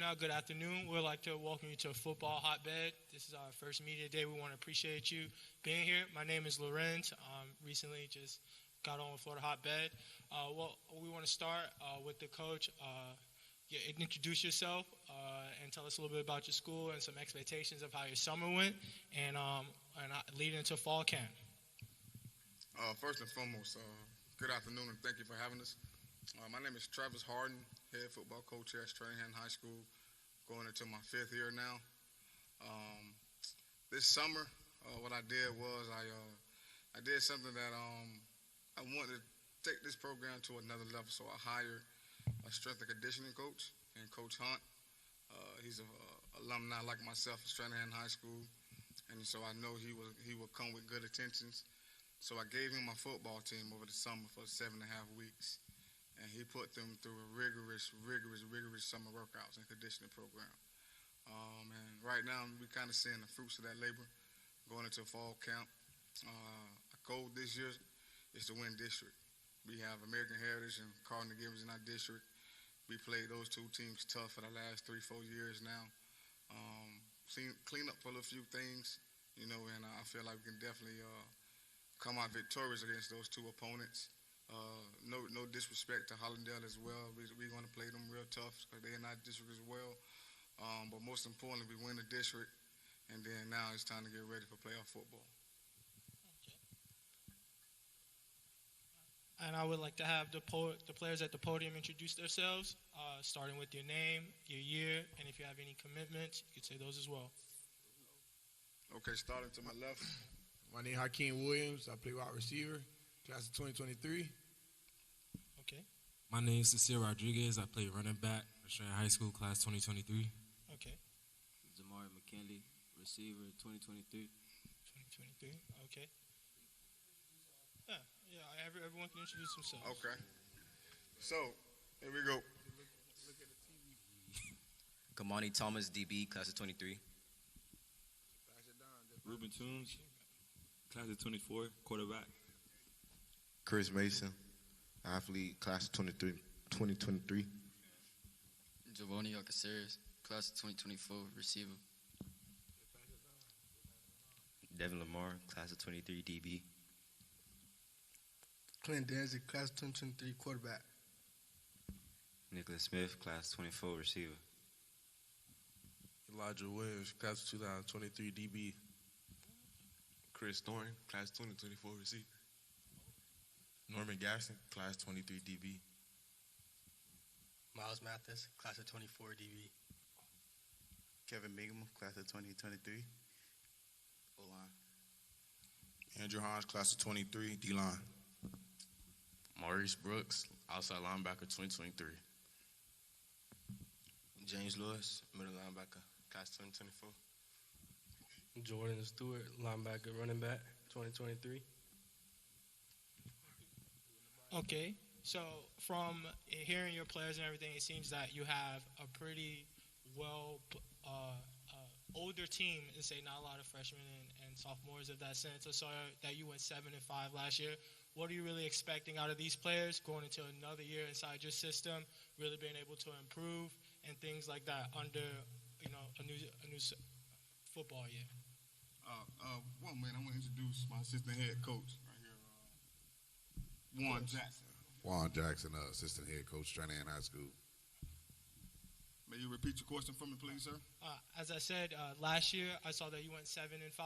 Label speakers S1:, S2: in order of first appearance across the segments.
S1: now, good afternoon. We'd like to welcome you to Football Hotbed. This is our first media day. We want to appreciate you being here. My name is Lorenz. Recently just got on with Florida Hotbed. We want to start with the coach. Introduce yourself and tell us a little bit about your school and some expectations of how your summer went and leading into fall camp.
S2: First and foremost, good afternoon and thank you for having us. My name is Travis Harden, head football coach here at Stranahan High School, going into my 5th year now. This summer, what I did was I did something that I wanted to take this program to another level. So I hired a strength and conditioning coach, and Coach Hunt. He's an alumni like myself at Stranahan High School, and so I know he will come with good intentions. So I gave him my football team over the summer for 7.5 weeks. And he put them through a rigorous summer workouts and conditioning program. And right now, we're kind of seeing the fruits of that labor going into fall camp. Our goal this year is to win district. We have American Heritage and Cardinal Givers in our district. We played those two teams tough for the last 3-4 years now. Clean up for a few things, and I feel like we can definitely come out victorious against those two opponents. No disrespect to Hollandale as well. We're going to play them real tough because they're in our district as well. But most importantly, we win the district, and then now it's time to get ready for playoff football.
S1: Okay. And I would like to have the players at the podium introduce themselves, starting with your name, your year, and if you have any commitments, you could say those as well.
S2: Okay, starting to my left.
S3: My name is Hakeem Williams. I play wide receiver, class of 2023.
S1: Okay.
S4: My name is Cecile Rodriguez. I play running back for Stranahan High School, class 2023.
S1: Okay.
S5: Zamari McKinley, receiver 2023.
S1: 2023. Okay. Yeah. Everyone can introduce themselves.
S2: Okay. So here we go.
S6: Kamani Thomas, DB, class of 23.
S7: Ruben Toombs, class of 24, quarterback.
S8: Chris Mason, athlete, class of 2023.
S5: Giovanni Alcaceres, class of 2024, receiver.
S6: Devin Lamar, class of 23, DB.
S9: Clint Danzig, class of 2023, quarterback.
S6: Nicholas Smith, class 24, receiver.
S10: Elijah Williams, class of 2023, DB.
S11: Chris Thorne, class 2024, receiver. Norman Garrison, class 23, DB.
S12: Miles Mathis, class of 24, DB.
S13: Kevin Bingham, class of 2023, O-line.
S14: Andrew Hines, class of 23, D-line.
S15: Maurice Brooks, outside linebacker, 2023.
S16: James Lewis, middle linebacker, class 2024.
S17: Jordan Stewart, linebacker, running back, 2023.
S1: Okay, so from hearing your players and everything, it seems that you have a pretty older team, and say not a lot of freshmen and sophomores of that sense. I saw that you went 7-5 last year. What are you really expecting out of these players going into another year inside your system, really being able to improve and things like that under a new football year?
S2: Well, man, I want to introduce my assistant head coach right here, Juan Jackson.
S14: Juan Jackson, assistant head coach, Stranahan High School.
S2: May you repeat your question for me, please, sir?
S1: As I said, last year I saw that you went 7-5,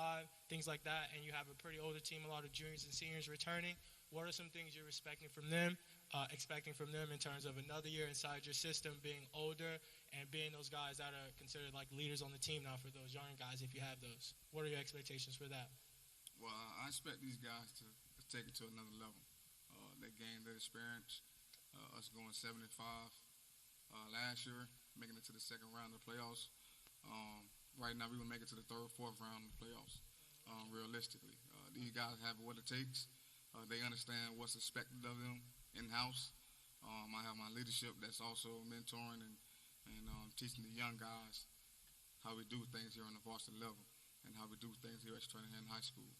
S1: things like that, and you have a pretty older team, a lot of juniors and seniors returning. What are some things you're expecting from them in terms of another year inside your system, being older and being those guys that are considered like leaders on the team now for those young guys, if you have those? What are your expectations for that?
S2: Well, I expect these guys to take it to another level. They gained their experience. Us going 7-5 last year, making it to the second round of the playoffs. Right now, we're going to make it to the third, fourth round of the playoffs, realistically. These guys have what it takes. They understand what's expected of them in-house. I have my leadership that's also mentoring and teaching the young guys how we do things here on the varsity level and how we do things here at Stranahan High School.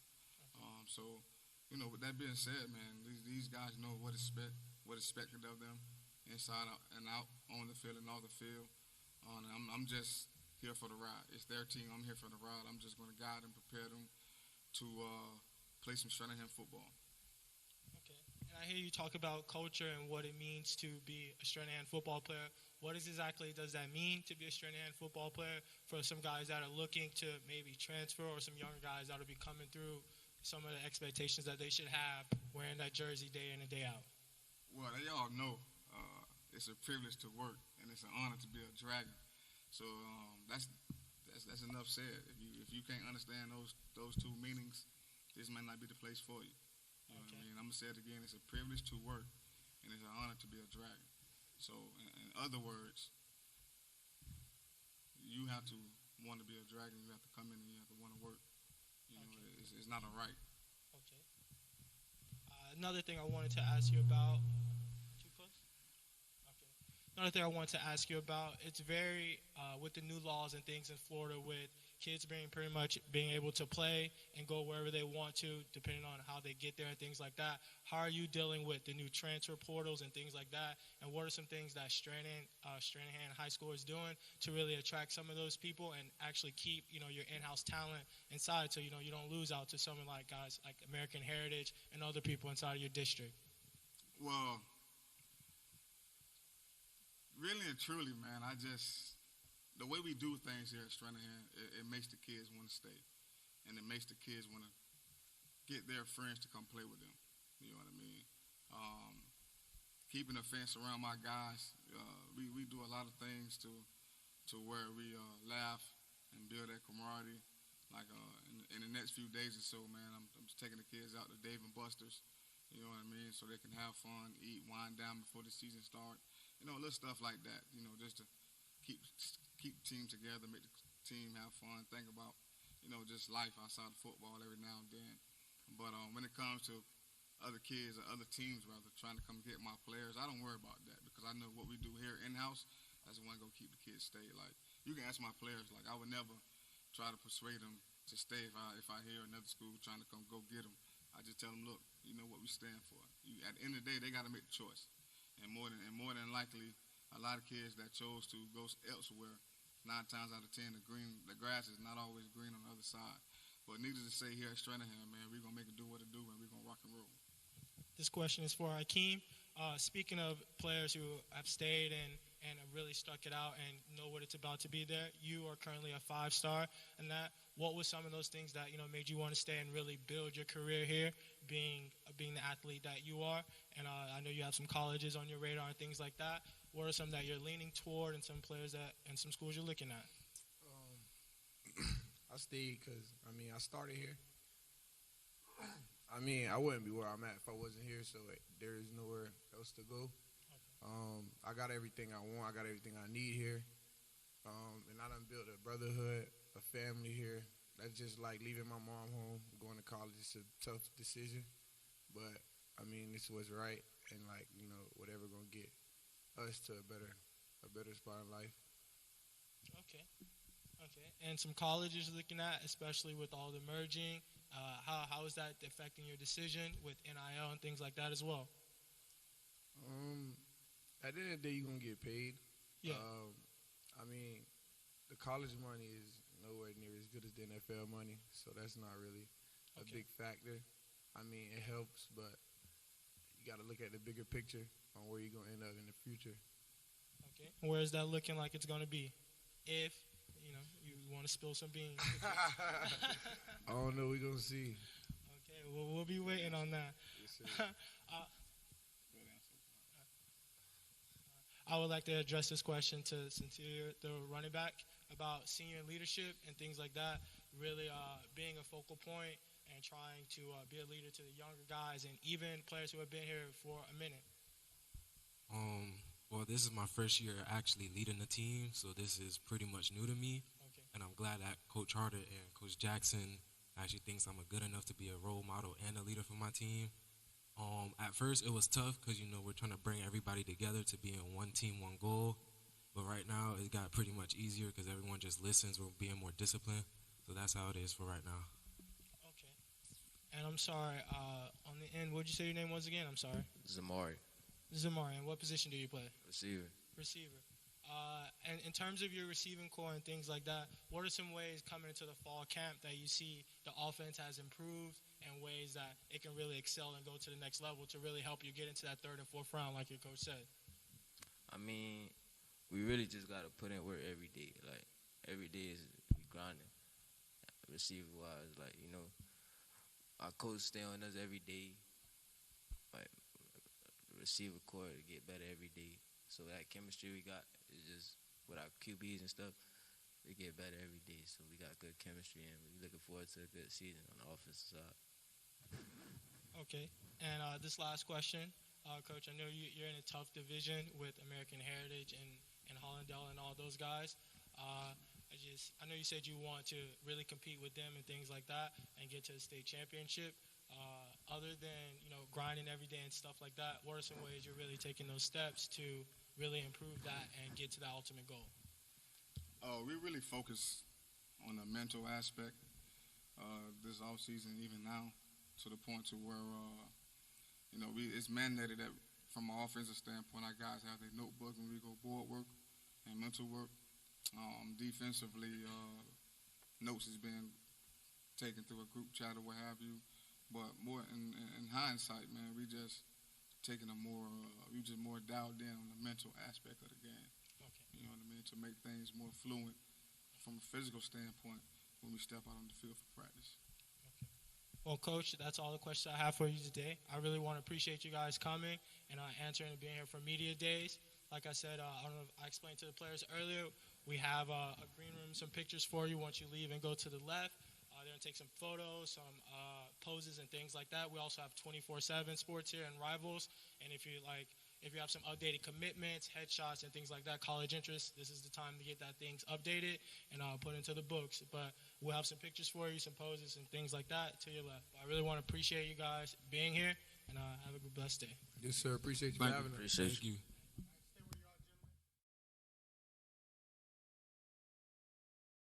S2: So, with that being said, man, these guys know what expected of them inside and out, on the field and off the field. I'm just here for the ride. It's their team. I'm here for the ride. I'm just going to guide them, prepare them to play some Stranahan football.
S1: Okay. And I hear you talk about culture and what it means to be a Stranahan football player. What exactly does that mean to be a Stranahan football player for some guys that are looking to maybe transfer or some younger guys that will be coming through some of the expectations that they should have wearing that jersey day in and day out?
S2: Well, they all know it's a privilege to work and it's an honor to be a Dragon. So that's enough said. If you can't understand those two meanings, this might not be the place for you. You know what I mean? I'm gonna say it again. It's a privilege to work, and it's an honor to be a Dragon. So, in other words, you have to want to be a Dragon. You have to come in and you have to want to work. You know, it's not a right.
S1: Okay. Another thing I wanted to ask you about. Another thing I wanted to ask you about, it's very, with the new laws and things in Florida with kids pretty much being able to play and go wherever they want to, depending on how they get there and things like that. How are you dealing with the new transfer portals and things like that? And what are some things that Stranahan High School is doing to really attract some of those people and actually keep, your in-house talent inside so, you don't lose out to someone like guys like American Heritage and other people inside of your district?
S2: Well, really and truly, man, the way we do things here at Stranahan, it makes the kids want to stay. And it makes the kids want to get their friends to come play with them. You know what I mean? Keeping a fence around my guys, we do a lot of things to where we laugh and build that camaraderie. Like in the next few days or so, man, I'm just taking the kids out to Dave & Buster's, you know what I mean, so they can have fun, eat, wind down before the season starts. Little stuff like that, just to keep the team together, make the team have fun, think about, just life outside of football every now and then. But when it comes to other kids or other teams, rather, trying to come get my players, I don't worry about that because I know what we do here in-house, that's the one going to keep the kids stay. Like, you can ask my players, like, I would never try to persuade them to stay if I hear another school trying to come go get them. I just tell them, look, you know what we stand for. At the end of the day, they got to make the choice. And more than likely, a lot of kids that chose to go elsewhere, 9 times out of 10, the grass is not always green on the other side. But needless to say, here at Stranahan, man, we're going to make it do what it do, and we're going to rock and roll.
S1: This question is for Hakeem. Speaking of players who have stayed and have really stuck it out and know what it's about to be there, you are currently a 5-star. And what was some of those things that made you want to stay and really build your career here, being the athlete that you are? And I know you have some colleges on your radar and things like that. What are some that you're leaning toward and some players and some schools you're looking at?
S3: I stayed because, I started here. I wouldn't be where I'm at if I wasn't here, so there is nowhere else to go. Okay. I got everything I want. I got everything I need here. And I done built a brotherhood, a family here. That's just like leaving my mom home, going to college. It's a tough decision, but this was right, and whatever gonna get us to a better spot in life.
S1: Okay. And some colleges you're looking at, especially with all the merging. How is that affecting your decision with NIL and things like that as well?
S3: At the end of the day, you're gonna get paid.
S1: Yeah.
S3: The college money is nowhere near as good as the NFL money, so that's not really a big factor. It helps, but you got to look at the bigger picture on where you're going to end up in the future.
S1: Okay. Where is that looking like it's going to be? If, you want to spill some beans.
S3: I don't know. We're going to see.
S1: Okay. Well, we'll be waiting on that.
S3: Yes,
S1: I would like to address this question to Sincere, the running back, about senior leadership and things like that, really being a focal point and trying to be a leader to the younger guys and even players who have been here for a minute.
S4: Well, this is my first year actually leading the team, so this is pretty much new to me.
S1: Okay.
S4: And I'm glad that Coach Harder and Coach Jackson actually thinks I'm good enough to be a role model and a leader for my team. At first, it was tough because, we're trying to bring everybody together to be in one team, one goal. But right now, it got pretty much easier because everyone just listens. We're being more disciplined. So that's how it is for right now.
S1: Okay. And I'm sorry, on the end, what did you say your name was again? I'm sorry.
S5: Zamari.
S1: Zamari. And what position do you play?
S5: Receiver.
S1: Receiver. And in terms of your receiving core and things like that, what are some ways coming into the fall camp that you see the offense has improved and ways that it can really excel and go to the next level to really help you get into that third and fourth round, like your coach said?
S5: I mean, we really just got to put in work every day. Like, every day is grinding, receiver-wise. Like, you know, our coach stay on us every day. Like, receiver core to get better every day. So that chemistry we got is just with our QBs and stuff, we get better every day. So we got good chemistry, and we're looking forward to a good season on the offensive side.
S1: Okay. And this last question, Coach, I know you're in a tough division with American Heritage and Hollandale and all those guys. I know you said you want to really compete with them and things like that and get to the state championship. Other than, grinding every day and stuff like that, what are some ways you're really taking those steps to really improve that and get to the ultimate goal?
S2: We really focus on the mental aspect this offseason, even now, to the point to where, it's mandated that from an offensive standpoint, our guys have their notebook when we go board work and mental work. Defensively, notes has been taken through a group chat or what have you. But more in hindsight, man, we just taking we just more dialed in on the mental aspect of the game.
S1: Okay.
S2: You know what I mean? To make things more fluent from a physical standpoint when we step out on the field for practice.
S1: Okay. Well, Coach, that's all the questions I have for you today. I really want to appreciate you guys coming and answering and being here for media days. Like I said, I don't know if I explained to the players earlier, we have a green room, some pictures for you once you leave and go to the left. They're going to take some photos, some poses and things like that. We also have 24/7 sports here and Rivals. And if you have some updated commitments, headshots, and things like that, college interests, this is the time to get that things updated and put into the books. But we'll have some pictures for you, some poses and things like that to your left. I really want to appreciate you guys being here, and have a blessed day.
S3: Yes, sir. Appreciate you having us.
S5: Appreciate you.